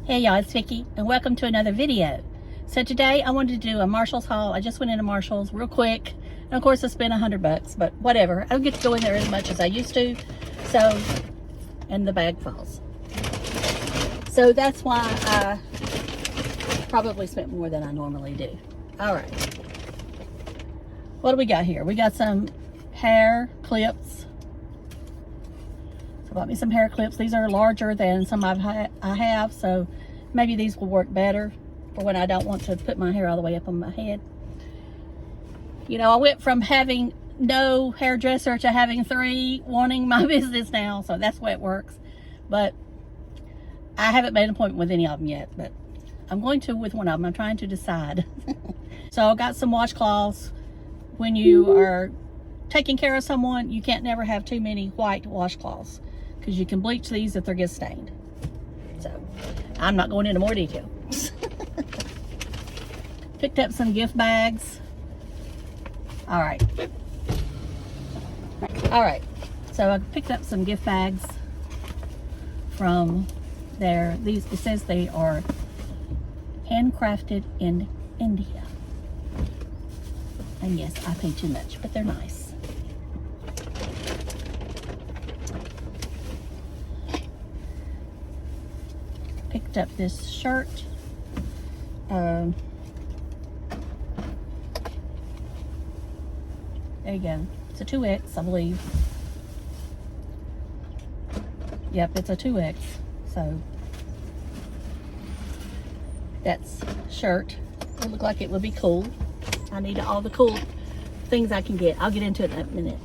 Hey y'all, it's Vicky and welcome to another video. So today I wanted to do a Marshall's haul. I just went into Marshall's real quick, and of course I spent $100, but whatever. I don't get to go in there as much as I used to, so, and the bag falls. So that's why I probably spent more than I normally do. All right, what do we got here? We got some hair clips. Bought me some hair clips. These are larger than some I have, so maybe these will work better for when I don't want to put my hair all the way up on my head. You know, I went from having no hairdresser to having 3 wanting my business now, so that's the way it works. But I haven't made an appointment with any of them yet, but I'm going to with one of them. I'm trying to decide. So I got some washcloths. When you are taking care of someone, you can't never have too many white washcloths, because you can bleach these if they get stained. So I'm not going into more detail. Picked up some gift bags. All right, so I picked up some gift bags from there. These, it says they are handcrafted in India, and yes, I paid too much, but they're nice. Picked up this shirt. There you go. It's a 2X, I believe. Yep, it's a 2X. So that's shirt. It looked like it would be cool. I need all the cool things I can get. I'll get into it in a minute.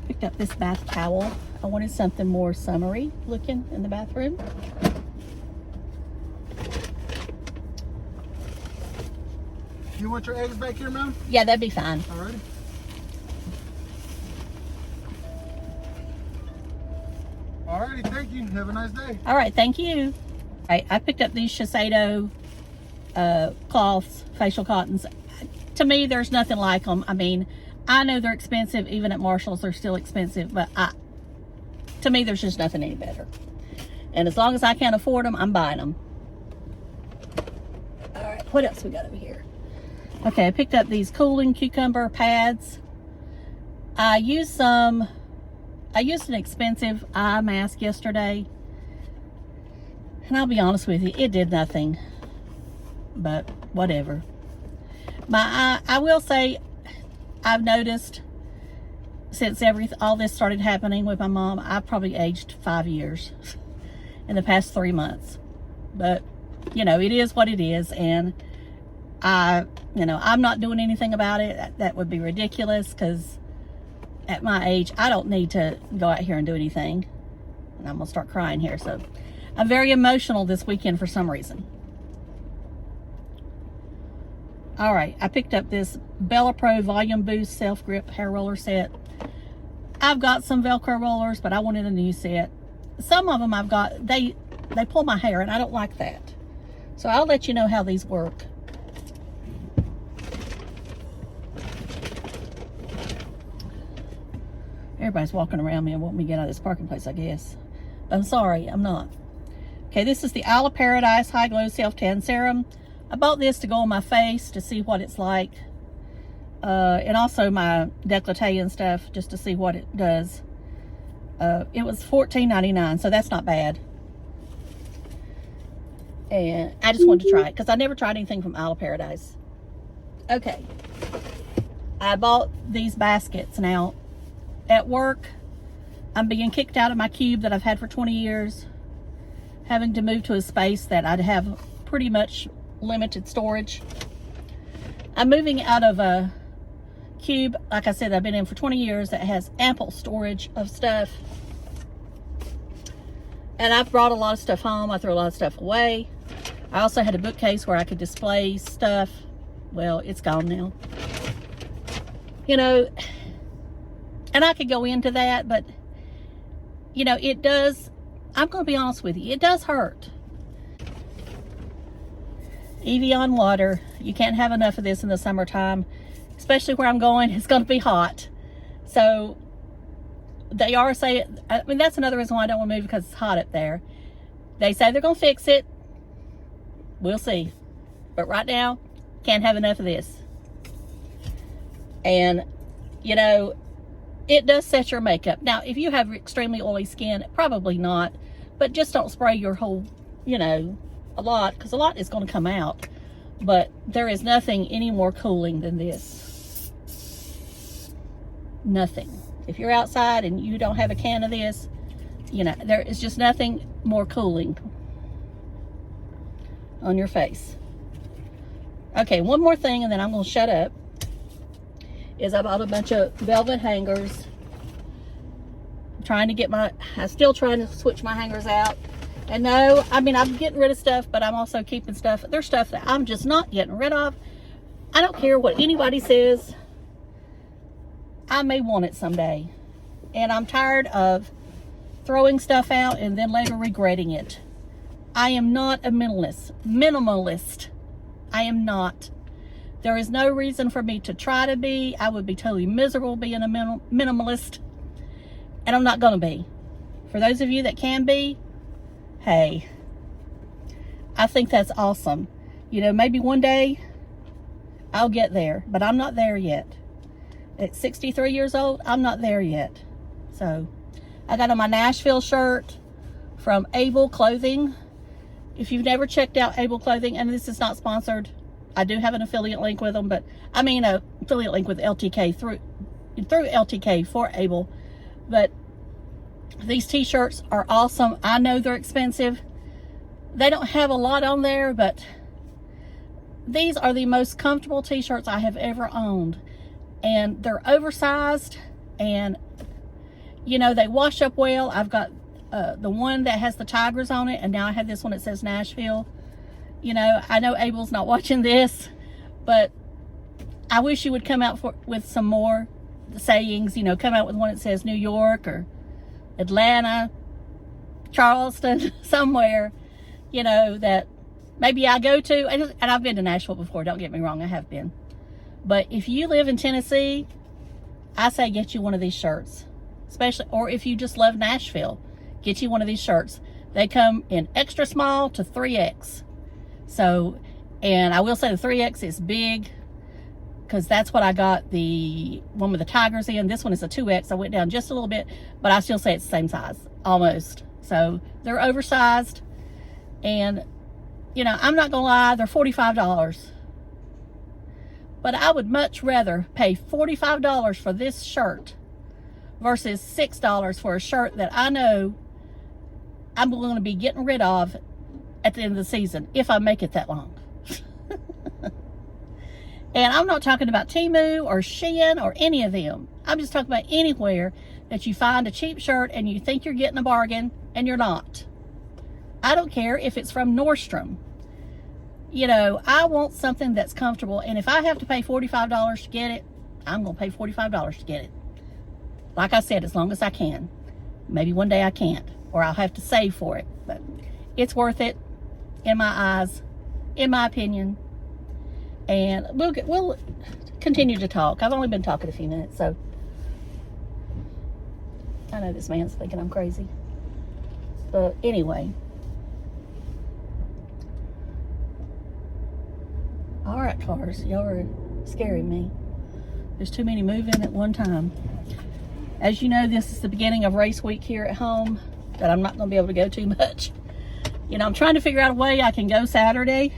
Picked up this bath towel. I wanted something more summery looking in the bathroom. You want your eggs back here, ma'am? Yeah, that'd be fine. Alrighty. Alrighty, thank you. Have a nice day. All right, thank you. All right, I picked up these Shiseido cloths, facial cottons. To me, there's nothing like them. I mean, I know they're expensive. Even at Marshall's, they're still expensive, but to me, there's just nothing any better. And as long as I can't afford them, I'm buying them. All right, what else we got over here? Okay, I picked up these cooling cucumber pads. I used an expensive eye mask yesterday, and I'll be honest with you, it did nothing, but whatever. I will say, I've noticed since all this started happening with my mom, I've probably aged 5 years in the past 3 months. But, you know, it is what it is, and I'm not doing anything about it. That would be ridiculous, because at my age, I don't need to go out here and do anything. And I'm gonna start crying here. So I'm very emotional this weekend for some reason. All right, I picked up this Bella Pro Volume Boost Self Grip Hair Roller Set. I've got some Velcro rollers, but I wanted a new set. Some of them I've got, they pull my hair, and I don't like that. So I'll let you know how these work. Everybody's walking around me and wanting me to get out of this parking place, I guess. I'm sorry, I'm not. Okay, this is the Isle of Paradise High Glow Self Tan Serum. I bought this to go on my face to see what it's like. And also my décolleté and stuff, just to see what it does. It was $14.99, so that's not bad. And I just wanted to try it, because I never tried anything from Isle of Paradise. Okay. I bought these baskets. Now, at work, I'm being kicked out of my cube that I've had for 20 years, having to move to a space that I'd have pretty much limited storage. I'm moving out of a cube, like I said, I've been in for 20 years, that has ample storage of stuff. And I've brought a lot of stuff home. I threw a lot of stuff away. I also had a bookcase where I could display stuff. Well, it's gone now. You know, and I could go into that, but, you know, it does, I'm going to be honest with you, it does hurt. Evian water, you can't have enough of this in the summertime, especially where I'm going. It's going to be hot. So they are saying, I mean, that's another reason why I don't want to move, because it's hot up there. They say they're going to fix it. We'll see. But right now, can't have enough of this. And, you know, it does set your makeup. Now, if you have extremely oily skin, probably not. But just don't spray your whole, you know, a lot, because a lot is going to come out. But there is nothing any more cooling than this. Nothing. If you're outside and you don't have a can of this, you know, there is just nothing more cooling on your face. Okay, one more thing and then I'm going to shut up. Is I bought a bunch of velvet hangers. I'm still trying to switch my hangers out. And no, I mean, I'm getting rid of stuff, but I'm also keeping stuff. There's stuff that I'm just not getting rid of. I don't care what anybody says. I may want it someday. And I'm tired of throwing stuff out and then later regretting it. I am not a minimalist. I am not. There is no reason for me to try to be. I would be totally miserable being a minimalist. And I'm not going to be. For those of you that can be, hey, I think that's awesome. You know, maybe one day I'll get there, but I'm not there yet. At 63 years old, I'm not there yet. So I got on my Nashville shirt from Able Clothing. If you've never checked out Able Clothing, and this is not sponsored, I do have an affiliate link with them, but I mean a affiliate link with LTK through LTK for Able. But these t-shirts are awesome. I know they're expensive. They don't have a lot on there, but these are the most comfortable t-shirts I have ever owned. And they're oversized, and you know, they wash up well. I've got the one that has the tigers on it, and now I have this one that says Nashville. You know, I know Abel's not watching this, but I wish you would come out with some more sayings. You know, come out with one that says New York or Atlanta, Charleston, somewhere, you know, that maybe I go to. And I've been to Nashville before, don't get me wrong, I have been. But if you live in Tennessee, I say get you one of these shirts. Especially, or if you just love Nashville, get you one of these shirts. They come in extra small to 3X. So, and I will say the 3X is big, because that's what I got the one with the tigers in. This one is a 2X. I went down just a little bit, but I still say it's the same size, almost. So they're oversized, and you know, I'm not gonna lie, they're $45. But I would much rather pay $45 for this shirt versus $6 for a shirt that I know I'm going to be getting rid of at the end of the season, if I make it that long. And I'm not talking about Temu or Shein or any of them. I'm just talking about anywhere that you find a cheap shirt and you think you're getting a bargain and you're not. I don't care if it's from Nordstrom. You know, I want something that's comfortable, and if I have to pay $45 to get it, I'm going to pay $45 to get it. Like I said, as long as I can. Maybe one day I can't, or I'll have to save for it, but it's worth it in my eyes, in my opinion. And we'll continue to talk. I've only been talking a few minutes, so I know this man's thinking I'm crazy. But anyway. All right, cars, y'all are scaring me. There's too many moving at one time. As you know, this is the beginning of race week here at home that I'm not going to be able to go too much. You know, I'm trying to figure out a way I can go Saturday.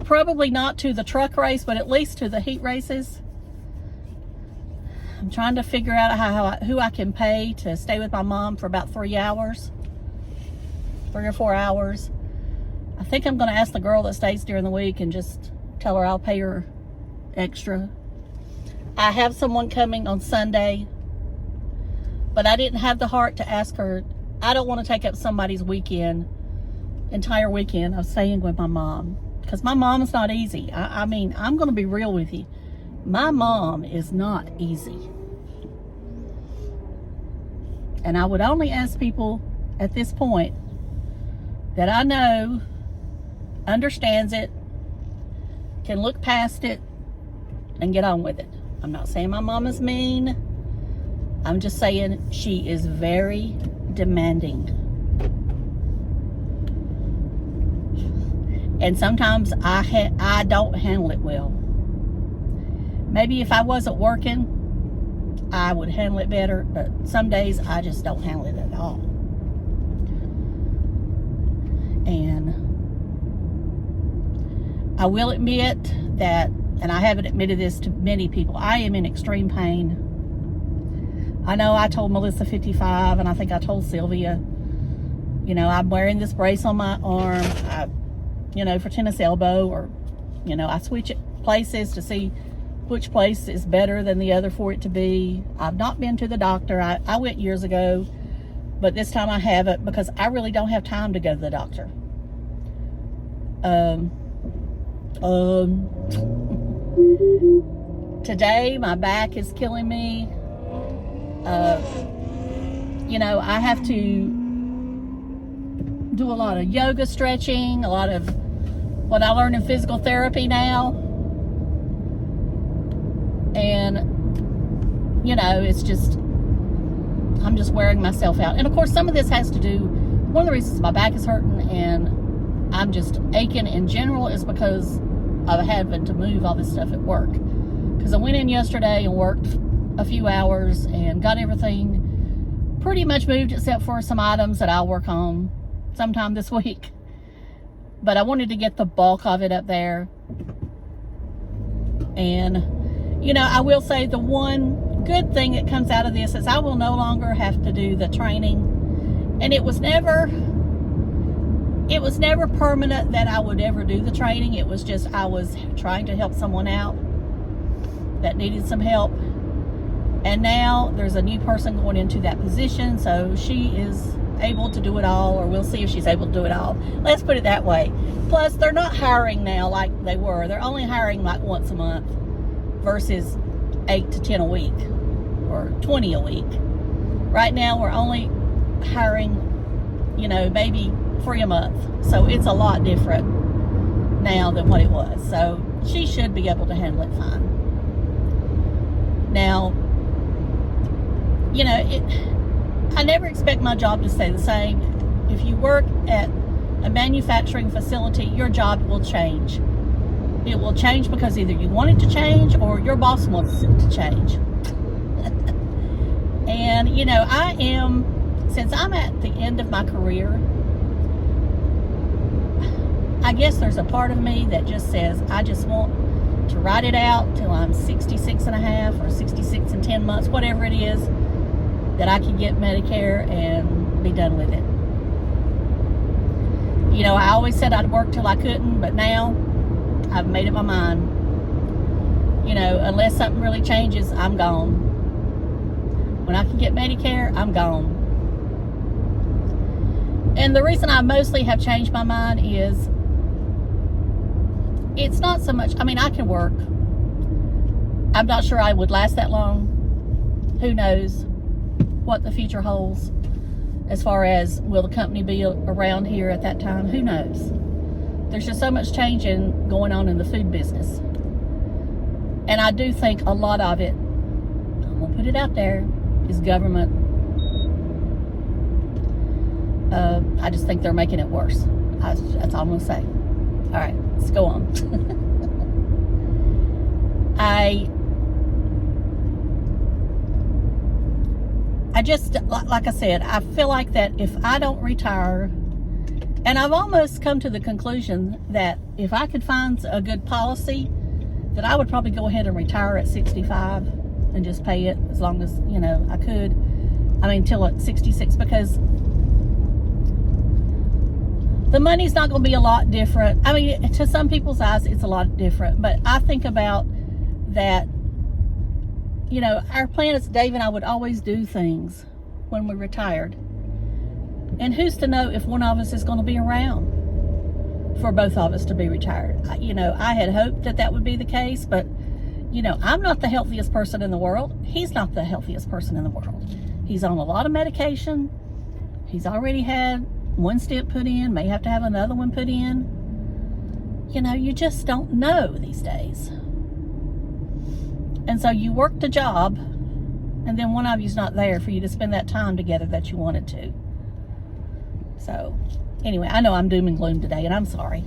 Probably not to the truck race, but at least to the heat races. I'm trying to figure out who I can pay to stay with my mom for about 3 hours. 3 or 4 hours. I think I'm going to ask the girl that stays during the week and just tell her I'll pay her extra. I have someone coming on Sunday, but I didn't have the heart to ask her. I don't want to take up somebody's entire weekend of staying with my mom, because my mom is not easy. I mean, I'm going to be real with you. My mom is not easy. And I would only ask people at this point that I know understands it, can look past it, and get on with it. I'm not saying my mom is mean. I'm just saying she is very demanding. And sometimes I don't handle it well. Maybe if I wasn't working, I would handle it better, but some days I just don't handle it at all. And I will admit that, and I haven't admitted this to many people, I am in extreme pain. I know I told Melissa 55, and I think I told Sylvia, you know, I'm wearing this brace on my arm, for tennis elbow, or, I switch it places to see which place is better than the other for it to be. I've not been to the doctor. I went years ago, but this time I haven't because I really don't have time to go to the doctor. Today my back is killing me. I have to do a lot of yoga stretching, a lot of what I learned in physical therapy now. And, it's just, I'm just wearing myself out. And of course, some of this has to do, one of the reasons my back is hurting and I'm just aching in general is because of having to move all this stuff at work. Because I went in yesterday and worked a few hours and got everything pretty much moved except for some items that I'll work on sometime this week. But I wanted to get the bulk of it up there. And I will say the one good thing that comes out of this is I will no longer have to do the training. And it was never permanent that I would ever do the training. It was just I was trying to help someone out that needed some help. And now there's a new person going into that position, so she is able to do it all, or we'll see if she's able to do it all. Let's put it that way. Plus, they're not hiring now like they were. They're only hiring like once a month versus 8 to 10 a week or 20 a week. Right now, we're only hiring, maybe 3 a month. So it's a lot different now than what it was. So she should be able to handle it fine. Now, I never expect my job to stay the same. If you work at a manufacturing facility, your job will change. It will change because either you want it to change or your boss wants it to change. And, since I'm at the end of my career, I guess there's a part of me that just says, I just want to ride it out till I'm 66 and a half or 66 and 10 months, whatever it is, that I can get Medicare and be done with it. I always said I'd work till I couldn't, but now I've made up my mind. Unless something really changes, I'm gone. When I can get Medicare, I'm gone. And the reason I mostly have changed my mind is it's not so much, I can work. I'm not sure I would last that long. Who knows what the future holds as far as will the company be around here at that time? Who knows? There's just so much changing going on in the food business. And I do think a lot of it, I'm going to put it out there, is government. I just think they're making it worse. That's all I'm going to say. All right, let's go on. I just, like I said, I feel like that if I don't retire, and I've almost come to the conclusion that if I could find a good policy, that I would probably go ahead and retire at 65 and just pay it as long as, I could. Till at 66, because the money's not going to be a lot different. To some people's eyes, it's a lot different. But I think about that, our plan is Dave and I would always do things when we retired. And who's to know if one of us is going to be around for both of us to be retired? I had hoped that would be the case, but, I'm not the healthiest person in the world. He's not the healthiest person in the world. He's on a lot of medication. He's already had one stent put in, may have to have another one put in. You just don't know these days. And so you work the job, and then one of you's not there for you to spend that time together that you wanted to. So, anyway, I know I'm doom and gloom today, and I'm sorry.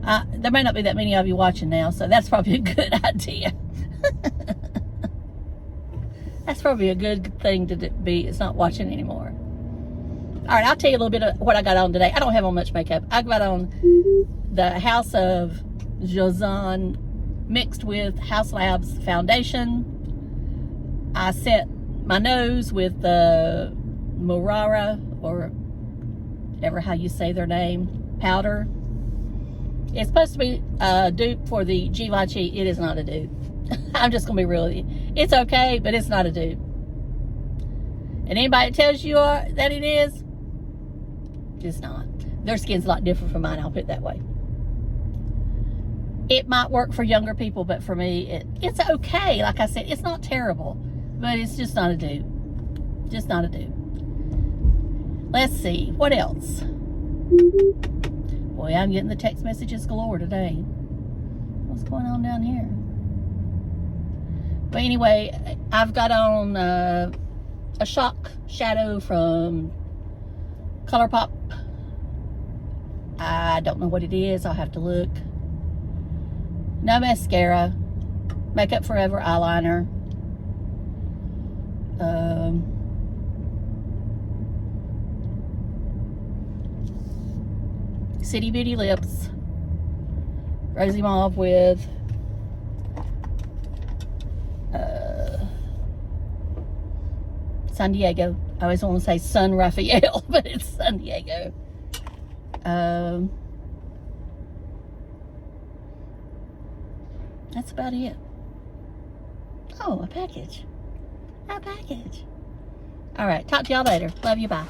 There may not be that many of you watching now, so that's probably a good idea. That's probably a good thing to be. It's not watching anymore. All right, I'll tell you a little bit of what I got on today. I don't have on much makeup. I got on the Haus of Joseon mixed with Haus Labs foundation. I set my nose with the Murara, or ever how you say their name, powder. It's supposed to be a dupe for the Givenchy. It is not a dupe. I'm just gonna be real with you. It's okay, but it's not a dupe. And anybody that tells you that it is, it's not. Their skin's a lot different from mine, I'll put it that way. It might work for younger people, but for me, it's okay. Like I said, it's not terrible, but it's just not a dupe. Just not a dupe. Let's see, what else? Boy, I'm getting the text messages galore today. What's going on down here? But anyway, I've got on a shock shadow from ColourPop. I don't know what it is. I'll have to look. No mascara. Makeup Forever eyeliner. City Beauty lips. Rosy mauve with San Diego. I always want to say San Rafael, but it's San Diego. That's about it. Oh, a package. A package. All right, talk to y'all later. Love you, bye.